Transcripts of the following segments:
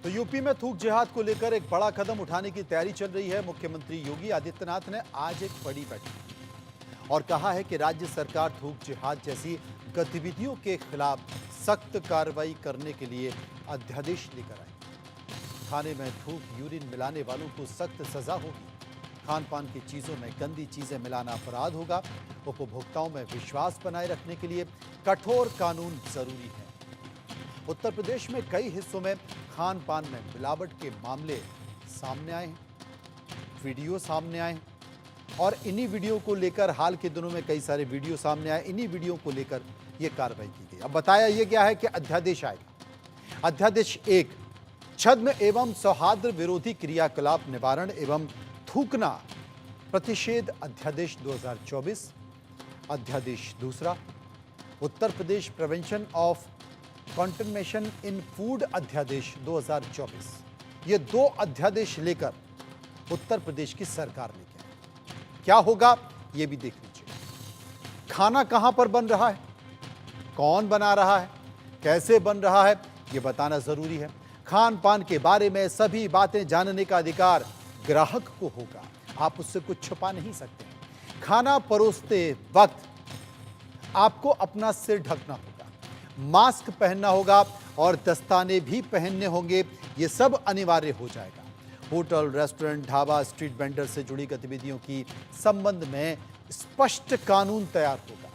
तो यूपी में थूक जिहाद को लेकर एक बड़ा कदम उठाने की तैयारी चल रही है। मुख्यमंत्री योगी आदित्यनाथ ने आज एक बड़ी बैठक की और कहा है कि राज्य सरकार थूक जिहाद जैसी गतिविधियों के खिलाफ सख्त कार्रवाई करने के लिए अध्यादेश लेकर आएगी। खाने में थूक यूरिन मिलाने वालों को सख्त सजा होगी। खान पान की चीजों में गंदी चीजें मिलाना अपराध होगा। उपभोक्ताओं में विश्वास बनाए रखने के लिए कठोर कानून जरूरी है। उत्तर प्रदेश में कई हिस्सों में खान पान में मिलावट के मामले सामने आए हैं, वीडियो सामने आए हैं और इन्हीं वीडियो को लेकर हाल के दिनों में कई सारे वीडियो सामने आए। इन्हीं वीडियो को लेकर यह कार्रवाई की गई। अब बताया यह गया है कि अध्यादेश आएगा। अध्यादेश 1 छद्म एवं सौहार्द विरोधी क्रियाकलाप निवारण एवं थूकना प्रतिषेध अध्यादेश 2024। अध्यादेश 2 Uttar Pradesh prevention of contamination in food अध्यादेश 2024। ये 2 अध्यादेश लेकर उत्तर प्रदेश की सरकार लेके आई। क्या होगा ये भी देख लीजिए। खाना कहां पर बन रहा है, कौन बना रहा है, कैसे बन रहा है, ये बताना जरूरी है। खान पान के बारे में सभी बातें जानने का अधिकार ग्राहक को होगा। आप उससे कुछ छुपा नहीं सकते। खाना परोसते वक्त आपको अपना सिर ढकना होगा, मास्क पहनना होगा और दस्ताने भी पहनने होंगे। ये सब अनिवार्य हो जाएगा। Hotel, restaurant, dhaba, street vendor से जुड़ी गतिविधियों की संबंध में स्पष्ट कानून तैयार होगा।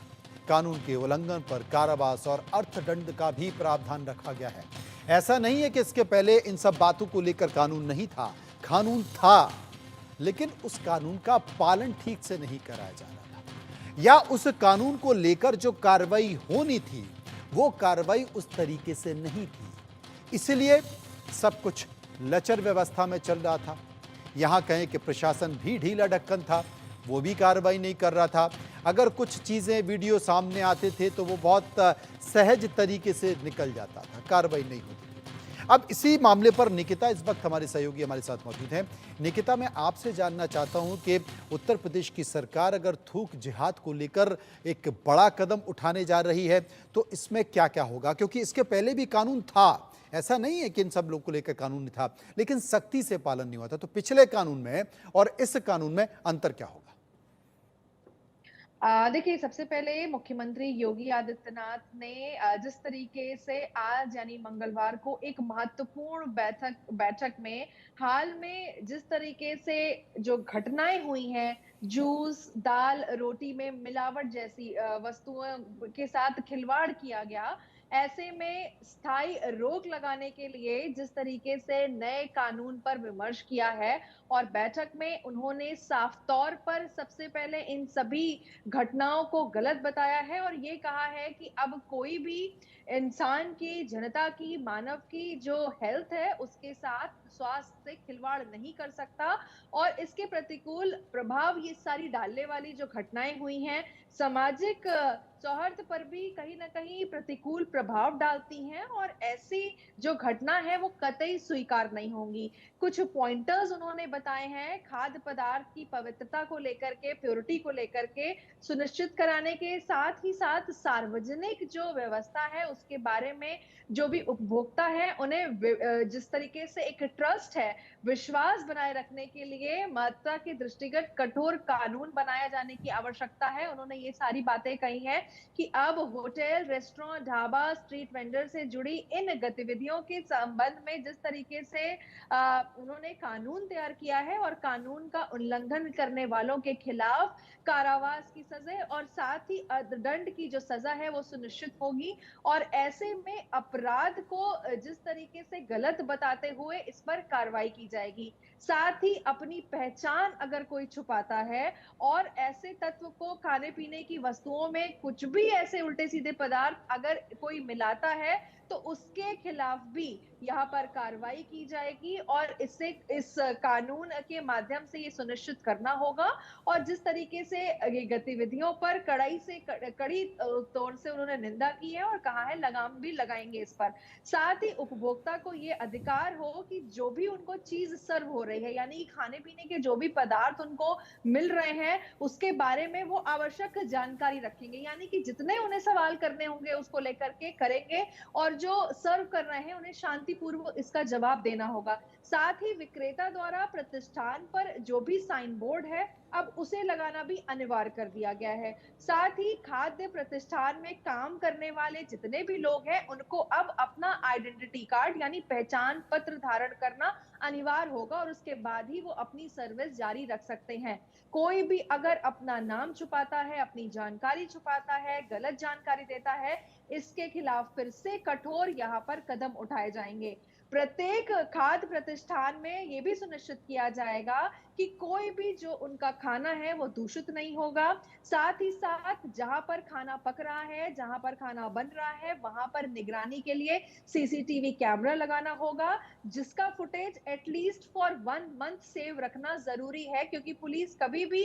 कानून के उल्लंघन पर कारावास और अर्थदंड का भी प्रावधान रखा गया है। ऐसा नहीं है कि इसके पहले इन सब बातों को लेकर कानून नहीं था। कानून था, लेकिन उस कानून का पालन ठीक से नहीं कराया जा रहा था, या उस कानून को लेकर जो कार्रवाई होनी थी वो कार्रवाई उस तरीके से नहीं थी। इसलिए सब कुछ लचर व्यवस्था में चल रहा था। यहां कहें कि प्रशासन भी ढीला ढक्कन था, वो भी कार्रवाई नहीं कर रहा था। अगर कुछ चीजें वीडियो सामने आते थे तो वो बहुत सहज तरीके से निकल जाता था, कार्रवाई नहीं होती थी। अब इसी मामले पर निकिता इस वक्त हमारे सहयोगी हमारे साथ मौजूद हैं। निकिता, मैं आपसे जानना चाहता हूं कि उत्तर प्रदेश की सरकार अगर थूक जिहाद को लेकर एक बड़ा कदम उठाने जा रही है तो इसमें क्या क्या होगा, क्योंकि इसके पहले भी कानून था। ऐसा नहीं है कि इन सब लोग को लेकर कानून था, लेकिन सख्ती से पालन नहीं हुआ था। तो पिछले कानून में और इस कानून में अंतर क्या होगा? देखिए, सबसे पहले मुख्यमंत्री योगी आदित्यनाथ ने जिस तरीके से आज यानी मंगलवार को एक महत्वपूर्ण बैठक में हाल में जिस तरीके से जो घटनाएं हुई हैं, जूस, दाल, रोटी में मिलावट जैसी वस्तुओं के साथ खिलवाड़ किया गया, ऐसे में स्थायी रोक लगाने के लिए जिस तरीके से नए कानून पर विमर्श किया है और बैठक में उन्होंने साफ तौर पर सबसे पहले इन सभी घटनाओं को गलत बताया है और ये कहा है कि अब कोई भी इंसान की, जनता की, मानव की जो हेल्थ है उसके साथ स्वास्थ्य से खिलवाड़ नहीं कर सकता और इसके प्रतिकूल प्रभाव ये सारी डालने वाली जो घटनाएं हुई हैं, सामाजिक सौहार्द पर भी कहीं न कहीं प्रतिकूल प्रभाव डालती हैं और ऐसी जो घटना है वो कतई स्वीकार नहीं होंगी। कुछ पॉइंटर्स उन्होंने बताए हैं खाद्य पदार्थ की पवित्रता को लेकर के, प्योरिटी को लेकर के सुनिश्चित कराने के साथ ही साथ सार्वजनिक जो व्यवस्था है उसके बारे में जो भी उपभोक्ता है उन्हें जिस तरीके से एक ट्रस्ट है, विश्वास बनाए रखने के लिए महत्ता के दृष्टिगत कठोर कानून बनाया जाने की आवश्यकता है। उन्होंने ये सारी बातें कही हैं कि अब hotel, restaurant, dhaba, street vendor से जुड़ी इन गतिविधियों के संबंध में जिस तरीके से उन्होंने कानून तैयार किया है और कानून का उल्लंघन करने वालों के खिलाफ कारावास की सजा और साथ ही दंड की जो सजा है वो सुनिश्चित होगी और ऐसे में अपराध को जिस तरीके से गलत बताते हुए इस पर कार्रवाई की जाएगी। साथ ही अपनी पहचान अगर कोई छुपाता है और ऐसे तत्व को खाने-पीने की वस्तुओं में कुछ भी ऐसे उल्टे-सीधे पदार्थ अगर कोई मिलाता है, तो उसके खिलाफ भी यहाँ पर कार्रवाई की जाएगी और इससे इस कानून के माध्यम से ये सुनिश्चित करना होगा और जिस तरीके से ये गतिविधियों पर कड़ी तौर से उन्होंने निंदा की है और कहा है लगाम भी लगाएंगे इस पर। साथ ही उपभोक्ता को ये अधिकार हो कि जो भी उनको चीज़ सर्व हो रही है, यानी खाने-पीने के जो भी पदार्थ उनको मिल रहे हैं, उसके बारे में वो आवश्यक जानकारी रखेंगे। यानी कि जितने उन्हें सवाल करने होंगे उसको लेकर के करेंगे और जो सर्व कर रहे हैं उन्हें शांतिपूर्वक इसका जवाब देना होगा। साथ ही विक्रेता द्वारा प्रतिष्ठान पर जो भी साइन बोर्ड है, अब उसे लगाना भी अनिवार्य कर दिया गया है। साथ ही खाद्य प्रतिष्ठान में काम करने वाले जितने भी लोग हैं, उनको अब अपना आइडेंटिटी कार्ड यानी पहचान पत्र धारण करना अनिवार्य होगा और उसके बाद ही वो अपनी सर्विस जारी रख सकते हैं। कोई भी अगर अपना नाम छुपाता है, अपनी जानकारी छुपाता है, गलत जानकारी देता है, इसके खिलाफ फिर से कठोर यहाँ पर कदम उठाए जाएंगे। प्रत्येक खाद्य प्रतिष्ठान में ये भी सुनिश्चित किया जाएगा कि कोई भी जो उनका खाना है वो दूषित नहीं होगा। साथ ही साथ जहां पर खाना पक रहा है, जहां पर खाना बन रहा है, वहां पर निगरानी के लिए सीसीटीवी कैमरा लगाना होगा, जिसका footage at least for 1 month save रखना जरूरी है, क्योंकि पुलिस कभी भी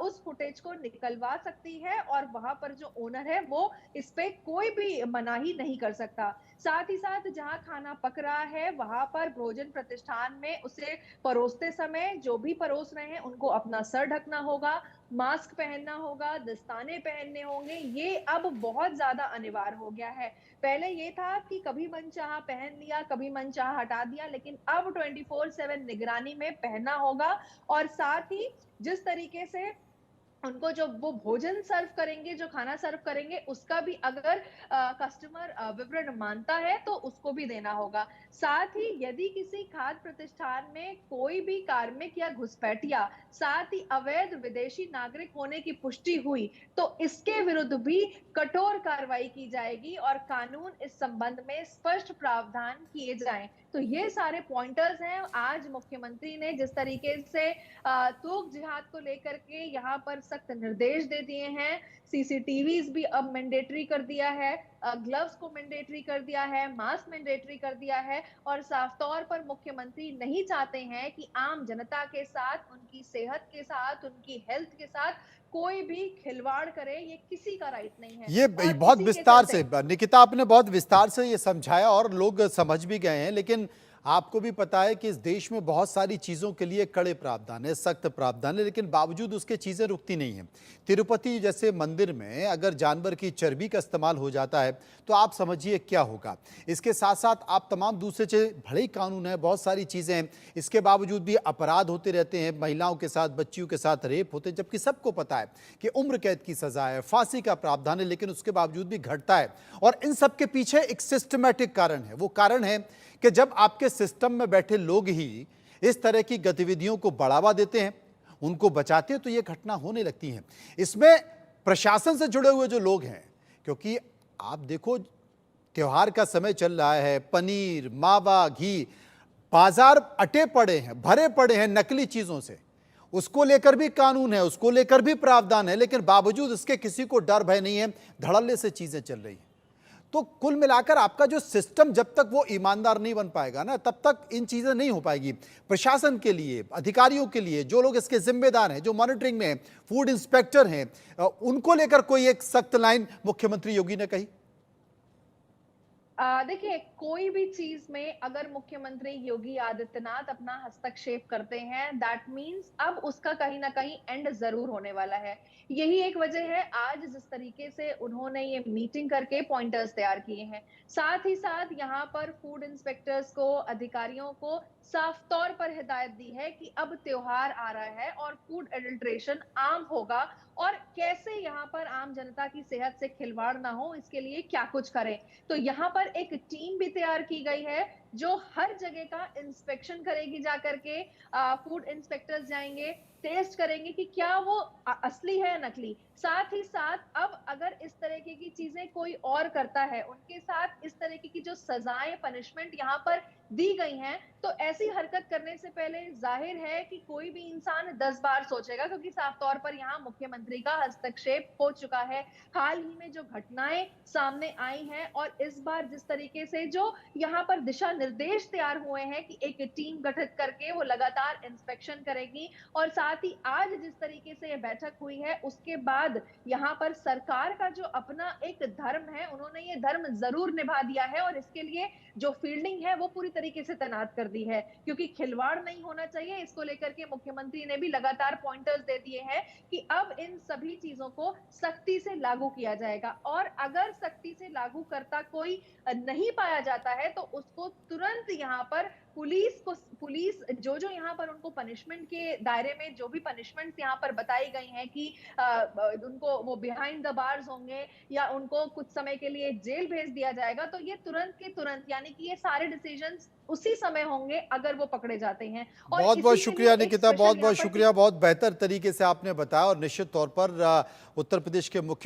उस फुटेज को निकलवा सकती है और वहां पर जो ओनर है वो इस पे कोई भी मनाही नहीं कर सकता। साथ ही साथ जहां खाना पक रहा है वहां पर भोजन प्रतिष्ठान में उसे परोसते समय जो भी परोस रहे हैं उनको अपना सर ढकना होगा, मास्क पहनना होगा, दस्ताने पहनने होंगे। ये अब बहुत ज्यादा अनिवार्य हो गया है। पहले ये था कि कभी मनचाहा पहन लिया, कभी मनचाहा हटा दिया, लेकिन अब 24/7 निगरानी में पहनना होगा। और साथ ही जिस तरीके से उनको जो वो भोजन सर्व करेंगे, जो खाना सर्व करेंगे, उसका भी अगर कस्टमर विवरण मानता है तो उसको भी देना होगा। साथ ही यदि किसी खाद्य प्रतिष्ठान में कोई भी कार्मिक या घुसपैठिया, साथ ही अवैध विदेशी नागरिक होने की पुष्टि हुई, तो इसके विरुद्ध भी कठोर कार्रवाई की जाएगी और कानून इस संबंध में स्पष्ट प्रावधान किए जाएं। तो ये सारे पॉइंटर्स हैं। आज मुख्यमंत्री ने जिस तरीके से तोक जिहाद को लेकर के यहाँ पर सख्त निर्देश दे दिए हैं। सीसीटीवीज भी अब मैंडेटरी कर दिया है, ग्लव्स को मैंडेटरी कर दिया है, मास्क मैंडेटरी कर दिया है और साफ तौर पर मुख्यमंत्री नहीं चाहते हैं कि आम जनता के साथ, उनकी सेहत के साथ, उनकी हेल्थ के साथ कोई भी खिलवाड़ करे। ये किसी का राइट नहीं है ये और बहुत इसी के विस्तार चलते से निकिता, आपने बहुत विस्तार से ये समझाया और लोग समझ भी गए हैं, लेकिन आपको भी पता है कि इस देश में बहुत सारी चीज़ों के लिए कड़े प्रावधान है, सख्त प्रावधान है, लेकिन बावजूद उसके चीज़ें रुकती नहीं हैं। तिरुपति जैसे मंदिर में अगर जानवर की चर्बी का इस्तेमाल हो जाता है तो आप समझिए क्या होगा। इसके साथ साथ आप तमाम दूसरे भले ही कानून है, बहुत सारी चीज़ें हैं, इसके बावजूद भी अपराध होते रहते हैं, महिलाओं के साथ, बच्चियों के साथ रेप होते हैं, जबकि सबको पता है कि उम्र कैद की सजा है, फांसी का प्रावधान है, लेकिन उसके बावजूद भी घटता है। और इन सब के पीछे एक सिस्टमैटिक कारण है। वो कारण है कि जब आपके सिस्टम में बैठे लोग ही इस तरह की गतिविधियों को बढ़ावा देते हैं, उनको बचाते हैं, तो ये घटना होने लगती है। इसमें प्रशासन से जुड़े हुए जो लोग हैं, क्योंकि आप देखो त्योहार का समय चल रहा है, पनीर, मावा, घी, बाजार अटे पड़े हैं, भरे पड़े हैं नकली चीजों से। उसको लेकर भी कानून है, उसको लेकर भी प्रावधान है, लेकिन बावजूद इसके किसी को डर भय नहीं है, धड़ल्ले से चीजें चल रही हैं। तो कुल मिलाकर आपका जो सिस्टम जब तक वो ईमानदार नहीं बन पाएगा ना, तब तक इन चीजें नहीं हो पाएगी। प्रशासन के लिए, अधिकारियों के लिए, जो लोग इसके जिम्मेदार हैं, जो मॉनिटरिंग में हैं, फूड इंस्पेक्टर हैं, उनको लेकर कोई एक सख्त लाइन मुख्यमंत्री योगी ने कही? देखिए, कोई भी चीज में अगर मुख्यमंत्री योगी आदित्यनाथ अपना हस्तक्षेप करते हैं, दैट मीन्स अब उसका कहीं ना कहीं एंड जरूर होने वाला है। यही एक वजह है आज जिस तरीके से उन्होंने ये मीटिंग करके पॉइंटर्स तैयार किए हैं। साथ ही साथ यहाँ पर फूड इंस्पेक्टर्स को, अधिकारियों को साफ तौर पर हिदायत दी है कि अब त्योहार आ रहा है और फूड एडल्ट्रेशन आम होगा और कैसे यहाँ पर आम जनता की सेहत से खिलवाड़ ना हो, इसके लिए क्या कुछ करें। तो यहाँ पर एक टीम भी तैयार की गई है जो हर जगह का इंस्पेक्शन करेगी, जाकर के फूड इंस्पेक्टर्स जाएंगे, टेस्ट करेंगे कि क्या वो असली है या नकली। साथ ही साथ अब अगर इस तरीके की चीजें कोई और करता है, उनके साथ इस तरीके की जो सजाएं, पनिशमेंट यहाँ पर दी गई हैं, तो ऐसी हरकत करने से पहले जाहिर है कि कोई भी इंसान 10 बार सोचेगा, क्योंकि साफ तौर पर यहाँ मुख्यमंत्री का हस्तक्षेप हो चुका है। हाल ही में जो घटनाएं सामने आई हैं और इस बार जिस तरीके से जो यहाँ पर दिशा निर्देश तैयार हुए हैं कि एक टीम गठित करके वो लगातार इंस्पेक्शन करेगी। और साथ ही आज जिस तरीके से ये बैठक हुई है, उसके बाद यहाँ पर सरकार का जो अपना एक धर्म है, उन्होंने ये धर्म ज़रूर निभा दिया है और इसके लिए जो फील्डिंग है, वो पूरी तरीके से तैनात कर दी है। क्योंकि खिलवाड़ नहीं होना चाहिए, इसको लेकर के मुख्यमंत्री ने भी लगातार पॉइंटर्स दे दिए हैं कि अब इन सभी चीज़ों को सख्ती से लागू किया जाएगा और अगर सख्ती से लागू करता कोई नहीं पाया जाता है, तो उसको तुरंत यहाँ पर पुलिस जो यहाँ पर उनको पनिशमेंट के दायरे में जो भी पनिशमेंट्स यहाँ पर बताई गई हैं कि उनको वो बिहाइंड द बार्स होंगे या उनको कुछ समय के लिए जेल भेज दिया जाएगा, तो ये तुरंत के तुरंत यानी कि ये सारे डिसीजंस उसी समय होंगे अगर वो पकड़े जाते हैं। और बहुत बहुत इसी के लिए शुक्रिया एक निकिता, स्पेशल बहुत यहाँ बहुत पर शुक्रिया, बहुत बेहतर तरीके से आपने बताया और निश्चित तौर पर उत्तर प्रदेश के मुख्य